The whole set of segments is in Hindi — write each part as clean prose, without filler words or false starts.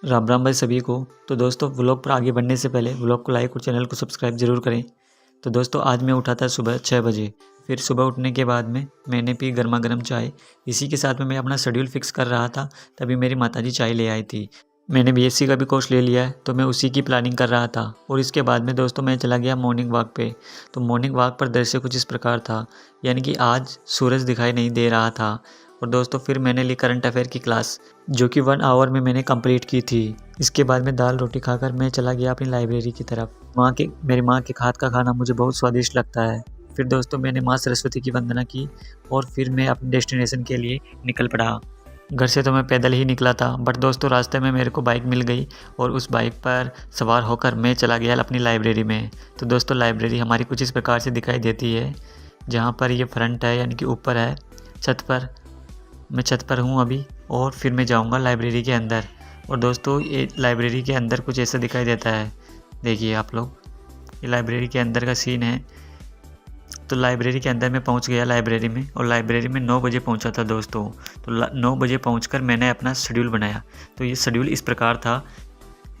राम राम भाई सभी को। तो दोस्तों व्लॉग पर आगे बढ़ने से पहले व्लॉग को लाइक और चैनल को सब्सक्राइब ज़रूर करें। तो दोस्तों आज मैं उठा था सुबह 6 बजे। फिर सुबह उठने के बाद में मैंने पी गर्मा गर्म चाय। इसी के साथ में मैं अपना शेड्यूल फिक्स कर रहा था, तभी मेरी माताजी चाय ले आई थी। मैंने बीएससी का भी कोर्स ले लिया है, तो मैं उसी की प्लानिंग कर रहा था। और इसके बाद में दोस्तों मैं चला गया मॉर्निंग वॉक पे। तो मॉर्निंग वॉक पर दृश्य कुछ इस प्रकार था, यानी कि आज सूरज दिखाई नहीं दे रहा था। और दोस्तों फिर मैंने ली करंट अफेयर की क्लास, जो कि 1 आवर में मैंने कंप्लीट की थी। इसके बाद में दाल रोटी खाकर मैं चला गया अपनी लाइब्रेरी की तरफ। मेरी माँ के हाथ का खाना मुझे बहुत स्वादिष्ट लगता है। फिर दोस्तों मैंने माँ सरस्वती की वंदना की और फिर मैं अपने डेस्टिनेशन के लिए निकल पड़ा। घर से तो मैं पैदल ही निकला था, बट दोस्तों रास्ते में मेरे को बाइक मिल गई और उस बाइक पर सवार होकर मैं चला गया अपनी लाइब्रेरी में। तो दोस्तों लाइब्रेरी हमारी कुछ इस प्रकार से दिखाई देती है। जहाँ पर ये फ्रंट है, यानी कि ऊपर है छत पर। मैं छत पर हूँ अभी, और फिर मैं जाऊँगा लाइब्रेरी के अंदर। और दोस्तों ये लाइब्रेरी के अंदर कुछ ऐसा दिखाई देता है, देखिए आप लोग, ये लाइब्रेरी के अंदर का सीन है। तो लाइब्रेरी के अंदर मैं पहुंच गया लाइब्रेरी में, और लाइब्रेरी में 9 बजे पहुंचा था दोस्तों। तो 9 बजे पहुंचकर मैंने अपना शेड्यूल बनाया। तो ये शेड्यूल इस प्रकार था।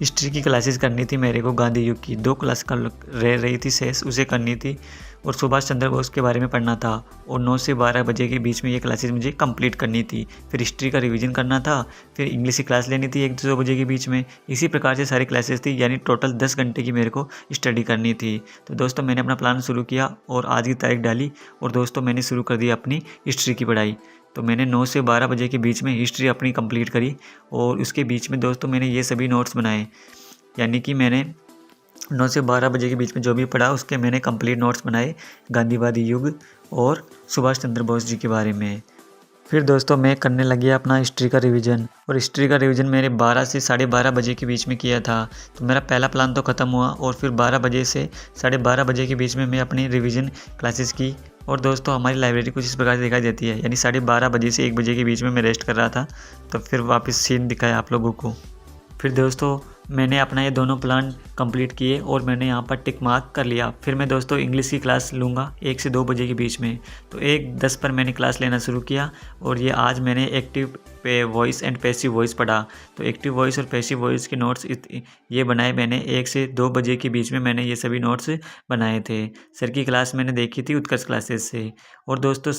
हिस्ट्री की क्लासेस करनी थी मेरे को, गांधी युग की 2 क्लास का रह रही थी शेष, उसे करनी थी। और सुभाष चंद्र बोस के बारे में पढ़ना था। और 9 से 12 बजे के बीच में ये क्लासेस मुझे कंप्लीट करनी थी। फिर हिस्ट्री का रिवीजन करना था, फिर इंग्लिश की क्लास लेनी थी 1 से 2 बजे के बीच में। इसी प्रकार से सारी क्लासेस थी, यानी टोटल 10 घंटे की मेरे को स्टडी करनी थी। तो दोस्तों मैंने अपना प्लान शुरू किया और आज की तारीख डाली, और दोस्तों मैंने शुरू कर दी अपनी हिस्ट्री की पढ़ाई। तो मैंने 9 से 12 बजे के बीच में हिस्ट्री अपनी कंप्लीट करी। और उसके बीच में दोस्तों मैंने ये सभी नोट्स बनाए, यानी कि मैंने 9 से 12 बजे के बीच में जो भी पढ़ा उसके मैंने कंप्लीट नोट्स बनाए, गांधीवादी युग और सुभाष चंद्र बोस जी के बारे में। फिर दोस्तों मैं करने लगी अपना हिस्ट्री का रिवीजन, और हिस्ट्री का रिवीजन मैंने 12 से 12:30 बजे के बीच में किया था। तो मेरा पहला प्लान तो ख़त्म हुआ, और फिर 12 बजे से 12:30 बजे के बीच में मैं अपनी रिवीजन क्लासेस की। और दोस्तों हमारी लाइब्रेरी कुछ इस प्रकार से दिखाई देती है, यानी 12:30 बजे से 1 बजे के बीच में मैं रेस्ट कर रहा था। तो फिर वापस सीन दिखाया आप लोगों को। फिर दोस्तों मैंने अपना ये दोनों प्लान कंप्लीट किए और मैंने यहाँ पर टिक मार्क कर लिया। फिर मैं दोस्तों इंग्लिश की क्लास लूँगा 1 से 2 बजे के बीच में। तो 1:10 पर मैंने क्लास लेना शुरू किया, और ये आज मैंने active voice and passive voice पढ़ा। तो एक्टिव वॉइस और पैसिव वॉइस के नोट्स ये बनाए मैंने 1 से 2 बजे के बीच में, मैंने ये सभी नोट्स बनाए थे। सर की क्लास मैंने देखी थी उत्कर्ष क्लासेस से। और दोस्तों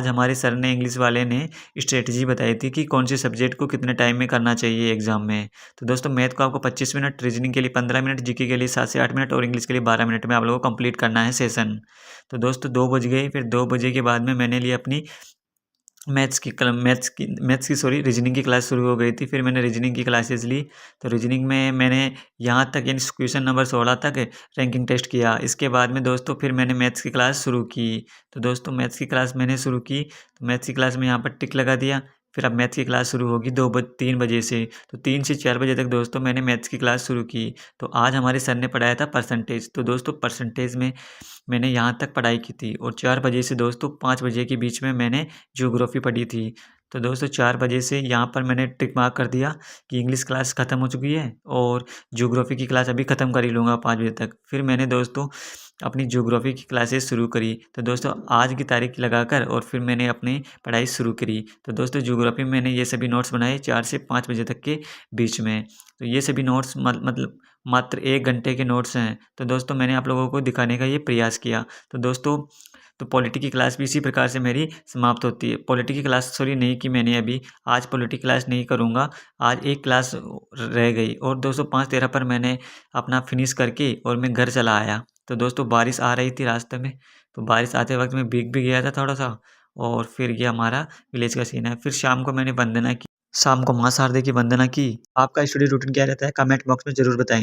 हमारे सर ने इंग्लिश वाले ने स्ट्रेटजी बताई थी कि कौन से सब्जेक्ट को कितने टाइम में करना चाहिए एग्ज़ाम में। तो दोस्तों मैथ को आपको 25 मिनट, रीजनिंग के लिए 15 मिनट, जीके के लिए 7 से 8 मिनट और इंग्लिश के लिए 12 मिनट में आप लोगों को कंप्लीट करना है सेशन। तो दोस्तों 2 बज गए। फिर 2 बजे के बाद में मैंने ली अपनी रीजनिंग की क्लास शुरू हो गई थी। फिर मैंने रीजनिंग की क्लासेस ली। तो रीजनिंग में मैंने यहाँ तक, यानी क्वेश्चन नंबर 16 तक रैंकिंग टेस्ट किया। इसके बाद में दोस्तों फिर मैंने मैथ्स की क्लास शुरू की। तो दोस्तों मैथ्स की क्लास मैंने शुरू की, तो मैथ्स की क्लास में यहाँ पर टिक लगा दिया। फिर अब मैथ्स की क्लास शुरू होगी 3 बजे से। तो 3 से 4 बजे तक दोस्तों मैंने मैथ्स की क्लास शुरू की। तो आज हमारे सर ने पढ़ाया था परसेंटेज। तो दोस्तों परसेंटेज में मैंने यहाँ तक पढ़ाई की थी। और 4 बजे से दोस्तों 5 बजे के बीच में मैंने ज्योग्राफी पढ़ी थी। तो दोस्तों 4 बजे से यहाँ पर मैंने टिक मार्क कर दिया कि इंग्लिश क्लास ख़त्म हो चुकी है, और ज्योग्राफी की क्लास अभी ख़त्म कर ही लूँगा 5 बजे तक। फिर मैंने दोस्तों अपनी ज्योग्राफी की क्लासेस शुरू करी। तो दोस्तों आज की तारीख लगाकर और फिर मैंने अपनी पढ़ाई शुरू करी। तो दोस्तों ज्योग्राफी में मैंने ये सभी नोट्स बनाए 4 से 5 बजे तक के बीच में। तो ये सभी नोट्स मतलब मात्र 1 घंटे के नोट्स हैं। तो दोस्तों मैंने आप लोगों को दिखाने का ये प्रयास किया। तो दोस्तों पॉलिटी की क्लास भी इसी प्रकार से मेरी समाप्त होती है। पॉलिटी की क्लास सॉरी नहीं की मैंने अभी, आज पॉलिटी क्लास नहीं करूँगा। आज एक क्लास रह गई। और दोस्तों 5:13 पर मैंने अपना फिनिश करके और मैं घर चला आया। तो दोस्तों बारिश आ रही थी रास्ते में, तो बारिश आते वक्त मैं भीग भी गया था थोड़ा सा। और फिर ये हमारा विलेज का सीन है। फिर शाम को मैंने वंदना की, शाम को माँ शारदे की वंदना की। आपका स्टडी रूटीन क्या रहता है कमेंट बॉक्स में ज़रूर बताएं।